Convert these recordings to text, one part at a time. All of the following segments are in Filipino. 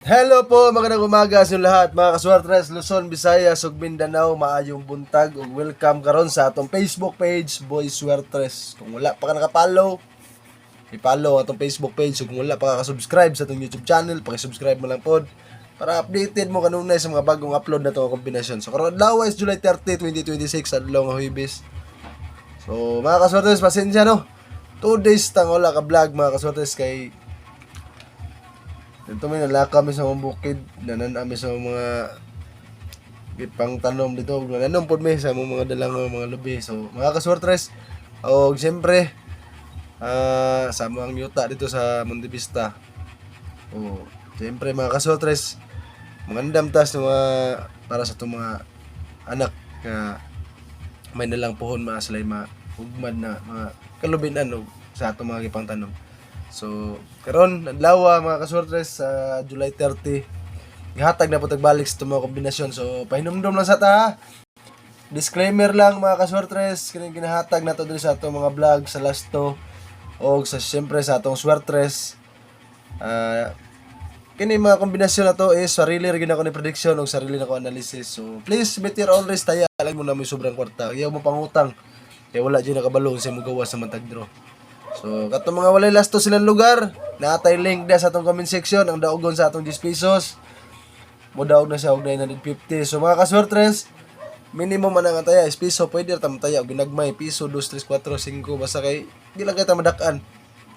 Hello po, magandang umaga sa inyo lahat, mga kaswertres, Luzon, Visayas, ug Mindanao, maayong buntag ug welcome karon sa atong Facebook page, Boy Swertres. Kung wala pa ka nakapollow, i-follow atong Facebook page. Ug kung wala pa ka subscribe sa atong YouTube channel, paki-subscribe mo lang pod para updated mo kanunay sa mga bagong upload na to kombinasyon. So karon adlaw is July 30, 2026, adlaw nga Huwebes. So mga kaswertres, pasensya no. 2 days tang wala ka vlog mga kaswertres kay dito may nalaka kami sa mga bukid, nananami sa mga ipang tanom dito, nananong po may sa mga dalang mga lubi. So mga kaswertres, o siyempre sa mga yuta dito sa Monte Vista. O siyempre mga kaswertres, magandang tas mga para sa itong mga anak na may nalang pohon maaslay maugmad na mga kalubinan sa itong mga ipang tanom. So, karon adlaw mga kaswertres sa July 30. Gihatag na po tagbalik sa mga kombinasyon. So, pahinumdum lang sa ta. Disclaimer lang mga kaswertres, kining ginahatag nato diri sa atong mga vlog sa lasto o sa siyempre sa atong swertres. Kini mga kombinasyon na to is sarili ra gyud ako ni prediction o sarili na ko analysis. So, please meet your own risk taya lang mo na may sobrang kwarta. Ayaw mo pangutang. Kaya wala gyud nakabalo sa mo gawa sa matag draw. So, kato mga walay lasto silang lugar, naatay link na sa atong comment section, ang daogon sa atong 10 pesos. Mo daog na siya og 950. So, mga kaswertres, minimum man ang taya, 10 peso, pwede ra tam taya og ginagmay piso, 2, 3, 4, 5 basta kay di lang kita madakan.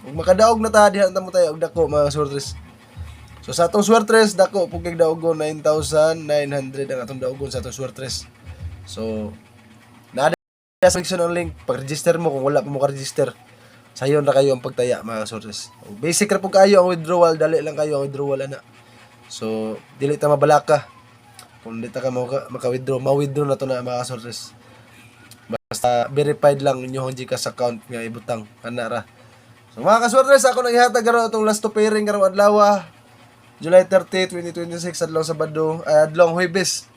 Ug makadaog na ta diha ta mo taya og dako mga kaswertres. So, sa atong swertres dako pugig daogon 9,900 ang atong daogon sa atong swertres. So, naada sa section ang link, pag-register mo kung wala pa mo ka-register. Sayon na kayo ang pagtaya mga kaswertres. Basic ra po kayo ang withdrawal, dali lang kayo ang withdrawal ana. So, dili ta mabalaka. Kung dili ta ka maka-withdraw, ma-withdraw na to na mga kaswertres. Basta verified lang inyong GCash account nga ibutang ana ra. So mga kaswertres, ako nang ihatag karon atong last to pairing karong adlaw, July 30, 2026 adlaw Sabado, adlaw Huwebes.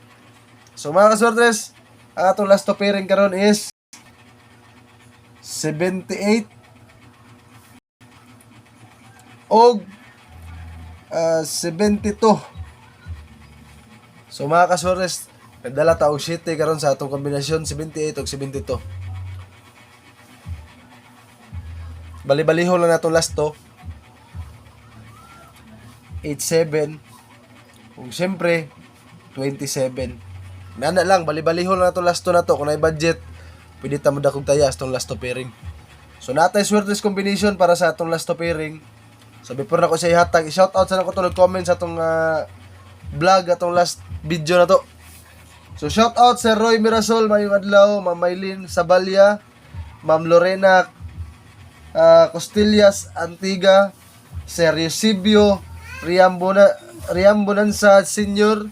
So mga kaswertres, ang atong last to pairing karon is 78 og 72. So mga kaswertres, nagdala ta og 7 karon sa atong kombinasyon 78 og 72. Bali-balihon lang natong last to 87 ug siyempre 27. Nana lang, bali-balihon lang natong last to na to. Kung ay budget, pwede ta mo dakog taya sa atong last to pairing. So natay swertres combination para sa atong last to pairing. So before na ko siya ihatag, i-shoutout sa na ko to nag-comment sa atong vlog, atong last video na to. So shoutout sa Roy Mirasol, mayong adlaw, Ma'am Maylin Sabalya, Ma'am Lorena Costillas Antiga, Sir Eusebio Riambonanza Senior,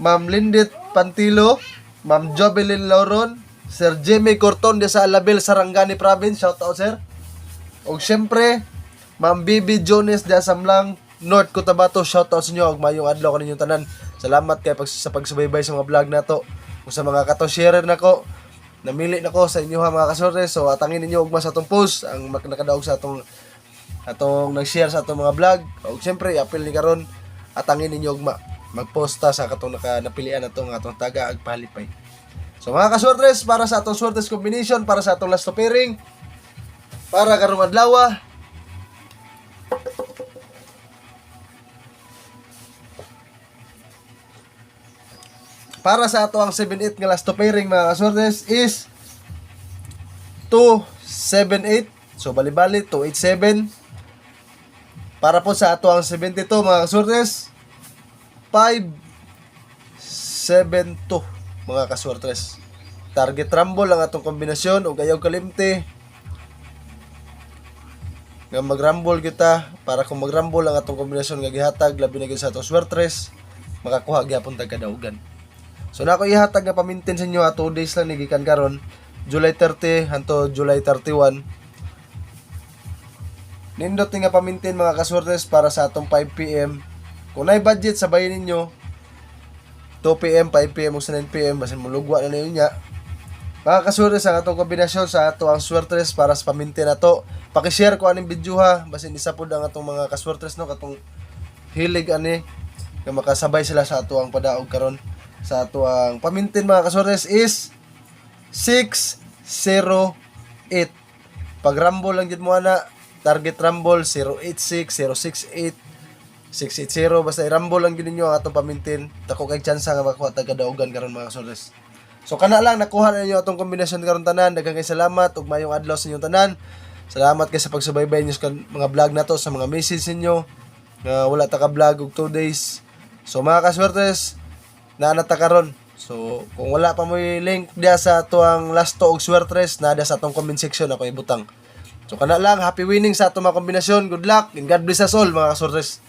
Ma'am Lindit Pantilo, Ma'am Jovelyn Lauron, Sir Jimmy Corton de sa Alabel, Sarangani Province, shoutout sir. Og syempre Ma'am Bibi Jones de Samlang, North Cotabato, shoutout sa inyo og mayong adlaw kaninyong tanan. Salamat kay sa pagsubaybay sa mga vlog nato. Kung sa mga kato-sharer nako, namili nako sa inyo ha mga kaswertres. So atangin ninyo og mas atong post ang nakadaog sa atong nag-share sa atong mga vlog. Og syempre apil ni karon atangin ninyo og magposta sa katong napilian atong taga ag palipay. So mga kaswertres, para sa atong swertres combination, para sa atong last to pairing, para karong adlaw, para sa ato ang 7-8 nga last to pairing mga kaswertres is 2-7-8. So bali-bali 2-8-7. Para po sa ato ang 72 mga kaswertres 5-7-2 mga kaswertres. Target rumble ang atong kombinasyon ug ayaw kalimti nga mag-rumble kita, para kung mag-rumble ang atong kombinasyon nga gihatag labi na gyud sa atong swertres, makakuha gyapon tag kadaugan. So na ako ihatag nga pamintin sa inyo 2 days lang ni gikan karon July 30 hanto July 31. Nindot nga pamintin mga kaswertres para sa atong 5 PM. Kung nay budget sabayin ninyo 2 PM, 5 PM ug 9 PM basin mulugwa na niyo nya. Mga kaswertres, ang atong kombinasyon sa ato ang swertres para sa pamintin nato. Paki-share ko aning video ha, basin isa pud ang atong mga kaswertres no katong hilig ani nga makasabay sila sa ato ang padaog karon. Sa ato ang pamintin mga kasortes is 608. Pag rumble lang jud mo ana, target rumble 086, 068, 680, basta i-rumble lang gid ninyo ang atong pamintin. Dako kay chance nga makuha tag kadaugan karon mga kasortes. So kana lang nakuha na ninyo atong kombinasyon karon tanan. Daghang kay salamat ug mayong adlaw sa inyong tanan. Salamat kay sa pagsubaybay niyo sa mga vlog nato, sa mga message ninyo nga wala ta ka vlog og 2 days. So mga kaswertes, naana ta karon. So kung wala pa mo link dia sa ato ang last to og swertres, nada sa atong comment section ako ibutang. So kana lang, happy winning sa atong mga kombinasyon. Good luck and God bless us all mga kaswertes.